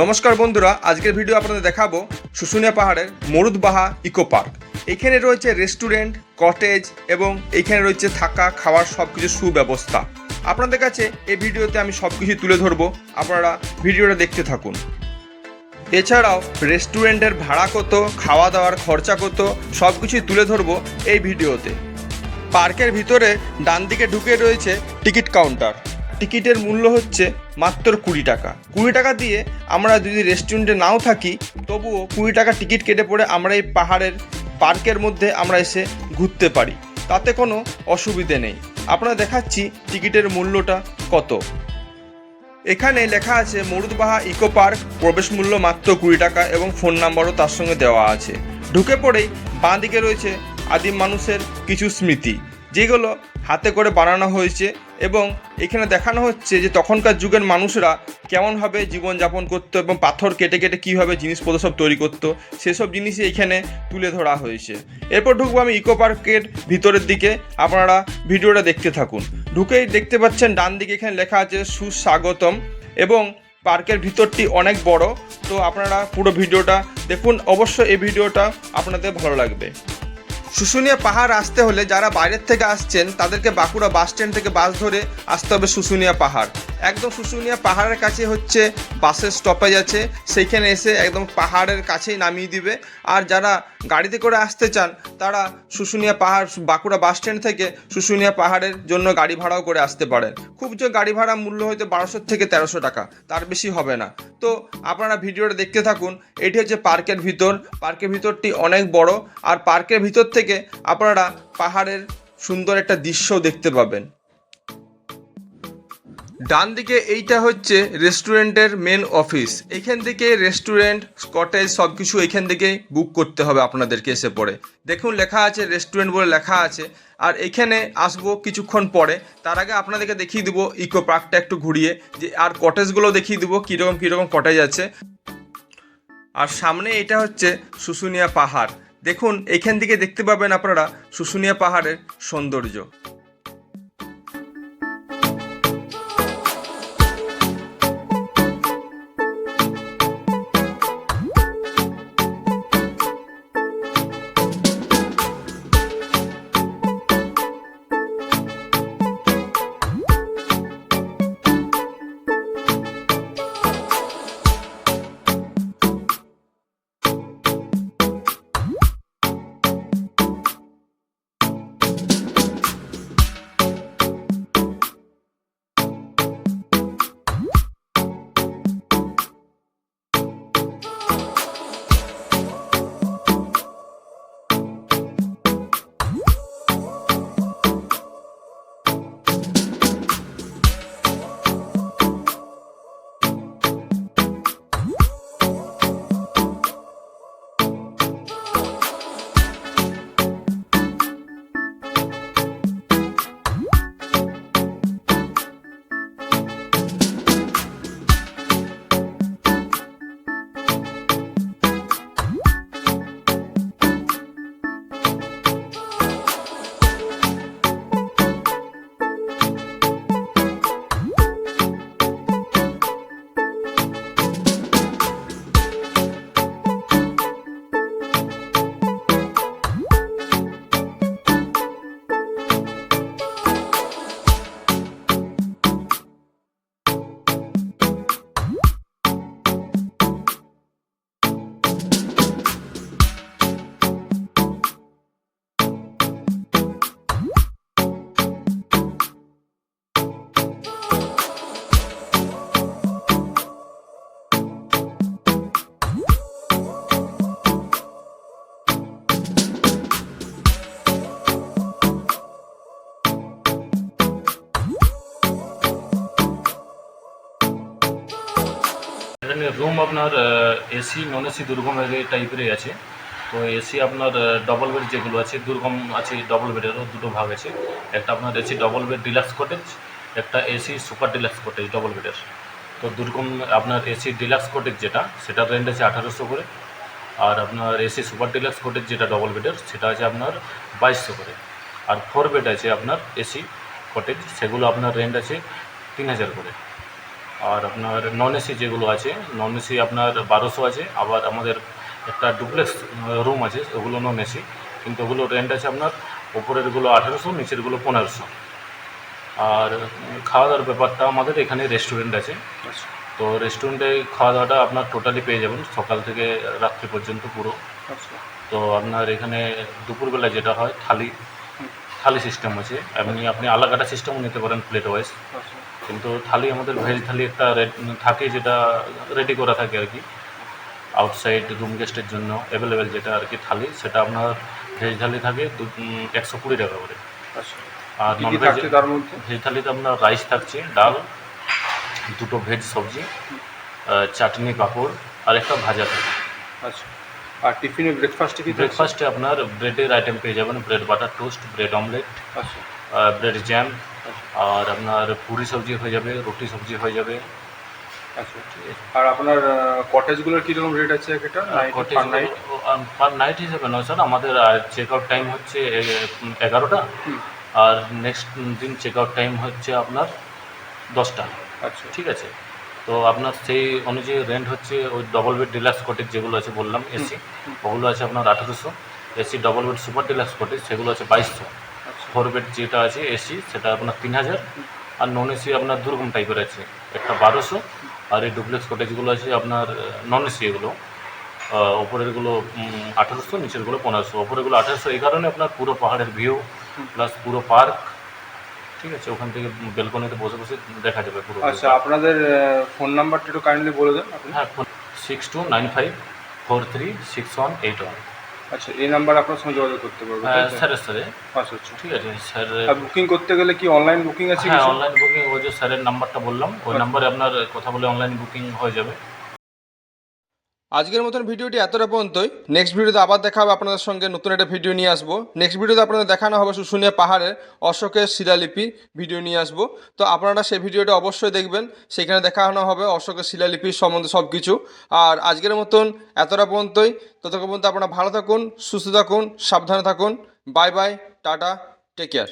নমস্কার বন্ধুরা, আজকের ভিডিও আপনাদের দেখাবো শুশুনিয়া পাহাড়ের মরুদবাহা ইকো পার্ক। এখানে রয়েছে রেস্টুরেন্ট, কটেজ এবং এখানে রয়েছে থাকা খাওয়ার সব কিছু সুব্যবস্থা। আপনাদের কাছে এই ভিডিওতে আমি সব কিছু তুলে ধরবো, আপনারা ভিডিওটা দেখতে থাকুন। এছাড়াও রেস্টুরেন্টের ভাড়া কত, খাওয়া দাওয়ার খরচা কত, সব কিছুই তুলে ধরবো এই ভিডিওতে। পার্কের ভিতরে ডান দিকে ঢুকে রয়েছে টিকিট কাউন্টার। টিকিটের মূল্য হচ্ছে মাত্র 20 টাকা। 20 টাকা দিয়ে আমরা যদি রেস্টুরেন্টে নাও থাকি তবুও 20 টাকা টিকিট কেটে পড়ে আমরা এই পার্কের মধ্যে আমরা এসে ঘুরতে পারি, তাতে কোনো অসুবিধে নেই। আপনারা দেখাচ্ছি টিকিটের মূল্যটা কত। এখানে লেখা আছে মরুদবাহা ইকো পার্ক, প্রবেশ মূল্য মাত্র 20 টাকা এবং ফোন নাম্বারও তার সঙ্গে দেওয়া আছে। ঢুকে পড়েই বাঁ দিকে রয়েছে আদিম মানুষের কিছু স্মৃতি, যেগুলো হাতে করে বানানো হয়েছে এবং এখানে দেখানো হচ্ছে যে তখনকার যুগের মানুষরা কেমনভাবে জীবনযাপন করতো এবং পাথর কেটে কেটে কীভাবে জিনিসপত্র সব তৈরি করতো, সেসব জিনিসই এখানে তুলে ধরা হয়েছে। এরপর ঢুকবো আমি ইকো পার্কের ভিতরের দিকে, আপনারা ভিডিওটা দেখতে থাকুন। ঢুকেই দেখতে পাচ্ছেন ডান দিকে এখানে লেখা আছে সুস্বাগতম এবং পার্কের ভিতরটি অনেক বড়। তো আপনারা পুরো ভিডিওটা দেখুন, অবশ্যই এই ভিডিওটা আপনাদের ভালো লাগবে। শুশুনিয়া পাহাড় আসতে হলে যারা বাইরের থেকে আসছেন তাদেরকে বাঁকুড়া বাস স্ট্যান্ড থেকে বাস ধরে আসতে হবে শুশুনিয়া পাহাড়। একদম শুশুনিয়া পাহাড়ের কাছে হচ্ছে বাসের স্টপেজ আছে, সেইখানে এসে একদম পাহাড়ের কাছেই নামিয়ে দিবে। আর যারা গাড়িতে করে আসতে চান তারা শুশুনিয়া পাহাড় বাঁকুড়া বাস স্ট্যান্ড থেকে শুশুনিয়া পাহাড়ের জন্য গাড়ি ভাড়াও করে আসতে পারেন। খুব যে গাড়ি ভাড়া মূল্য হয়তো 1200 থেকে 1300 টাকা, তার বেশি হবে না। তো আপনারা ভিডিওটা দেখতে থাকুন। এটি হচ্ছে পার্কের ভিতর। পার্কের ভিতরটি অনেক বড়, আর পার্কের ভিতর থেকে আপনারা পাহাড়ের সুন্দর একটা দৃশ্য দেখতে পাবেন। ডান দিকে এইটা হচ্ছে রেস্টুরেন্টের মেন অফিস। এইখান থেকে রেস্টুরেন্ট, কটেজ সব কিছু এইখান থেকেই বুক করতে হবে আপনাদেরকে এসে পড়ে। দেখুন লেখা আছে রেস্টুরেন্ট বলে লেখা আছে। আর এখানে আসবো কিছুক্ষণ পরে, তার আগে আপনাদেরকে দেখিয়ে দেবো ইকো পার্কটা একটু ঘুরিয়ে, যে আর কটেজগুলো দেখিয়ে দেবো কীরকম কীরকম কটেজ আছে। আর সামনে এটা হচ্ছে শুশুনিয়া পাহাড়। দেখুন এইখান থেকে দেখতে পাবেন আপনারা শুশুনিয়া পাহাড়ের সৌন্দর্য। এখানে রুম আপনার এসি নন এসি দুরকম টাইপেরই আছে। তো এসি আপনার ডবল বেড যেগুলো আছে দুরকম আছে, ডবল বেডেরও দুটো ভাগ আছে। একটা আপনার AC double bed deluxe cottage, একটা AC super deluxe cottage double বেডের। তো দুরকম আপনার এসি ডিলাক্স কটেজ যেটা, সেটার রেন্ট আছে 1800 করে। আর আপনার এসি সুপার ডিলাক্স কটেজ যেটা ডবল বেডের, সেটা আছে আপনার 2200 করে। আর 4 বেড আছে আপনার এসি কটেজ, সেগুলো আপনার রেন্ট আছে 3000 করে। আর আপনার নন এসি যেগুলো আছে, নন এসি আপনার 1200 আছে। আবার আমাদের একটা ডুপ্লেক্স রুম আছে, ওগুলো নন এসি, কিন্তু ওগুলো রেন্ট আছে আপনার ওপরেরগুলো 1800, নিচেরগুলো 1500। আর খাওয়া দাওয়ার ব্যাপারটা, আমাদের এখানে রেস্টুরেন্ট আছে, আচ্ছা তো রেস্টুরেন্টে খাওয়া দাওয়াটা আপনার টোটালি পেয়ে যাবেন সকাল থেকে রাত্রি পর্যন্ত পুরো। আচ্ছা তো আপনার এখানে দুপুরবেলা যেটা হয় থালি সিস্টেম আছে, আপনি আলাকাটা সিস্টেমও নিতে পারেন প্লেট ওয়াইজ। আচ্ছা কিন্তু থালি আমাদের ভেজ থালি একটা থাকে, যেটা রেডি করা থাকে আর কি, আউটসাইড রুম গেস্টের জন্য অ্যাভেলেবেল যেটা আর কি থালি, সেটা আপনার ভেজ থালি থাকে 120 টাকা করে। আচ্ছা আর কি নন কি ভেজ থাকছে তার মধ্যে? ভেজ থালিতে আপনার রাইস থাকছে, ডাল, দুটো ভেজ সবজি, চাটনি, পাঁপড় আর একটা ভাজা থাকে। আচ্ছা আর টিফিনে ব্রেকফাস্টে কি থাকছে? ব্রেকফাস্টে আপনার ব্রেডের আইটেম পেয়ে যাবেন, bread butter toast, bread omelette, আচ্ছা ব্রেড জ্যাম, আর আপনার পুরি সবজি হয়ে যাবে, রুটি সবজি হয়ে যাবে। আচ্ছা আর আপনার কটেজগুলোর কীরকম রেট আছে একটা night per night? Per night হিসেবে নয় স্যার, আমাদের চেক আউট টাইম হচ্ছে 11টা, আর নেক্সট দিন চেক আউট টাইম হচ্ছে আপনার 10টা। আচ্ছা ঠিক আছে, তো আপনার সেই অনুযায়ী রেন্ট হচ্ছে ওই ডবল বেড ডিলাক্স কটেজ যেগুলো আছে বললাম এসি, ওগুলো আছে আপনার 1800। AC double bed super deluxe cottage সেগুলো আছে 2200। আচ্ছা 4 বেড যেটা আছে এসি সেটা আপনার 3000। আর নন এসি আপনার দুরকম টাইপের আছে, একটা 1200, আর এই ডুপ্লেক্স কটেজগুলো আছে আপনার নন এসি, এগুলো ওপরেরগুলো 1800, নিচেরগুলো 1500। ওপরেরগুলো 1800 এই কারণে আপনার পুরো পাহাড়ের ভিউ প্লাস পুরো পার্ক, ঠিক আছে, ওখান থেকে বেলকনিতে বসে বসে দেখা যাবে পুরো। আচ্ছা আপনাদের ফোন নাম্বারটা একটু কাইন্ডলি বলে দেন আপনি। হ্যাঁ, 6295436181। আচ্ছা এই নাম্বার আপনার সঙ্গে যোগাযোগ করতে পারবো? স্যার আচ্ছা আচ্ছা ঠিক আছে স্যার। আর বুকিং করতে গেলে কি অনলাইন বুকিং আছে হ্যাঁ, কিছু? অনলাইন বুকিং, ওই যে স্যারের নাম্বারটা বললাম, ওই নাম্বারে আপনার কথা বলে অনলাইন বুকিং হয়ে যাবে। আজকের মতন ভিডিওটি এতটা পর্যন্তই। নেক্সট ভিডিওতে আবার দেখা হবে আপনাদের সঙ্গে, নতুন একটা ভিডিও নিয়ে আসবো। নেক্সট ভিডিওতে আপনাদের দেখানো হবে শুশুনিয়া পাহাড়ের অশোকের শিলালিপি ভিডিও নিয়ে আসবো। তো আপনারা সেই ভিডিওটা অবশ্যই দেখবেন, সেখানে দেখানো হবে অশোকের শিলালিপির সম্বন্ধে সব কিছু। আর আজকের মতন এতটা পর্যন্তই। ততক্ষণ পর্যন্ত আপনারা ভালো থাকুন, সুস্থ থাকুন, সাবধানে থাকুন। Bye bye, tata, take care.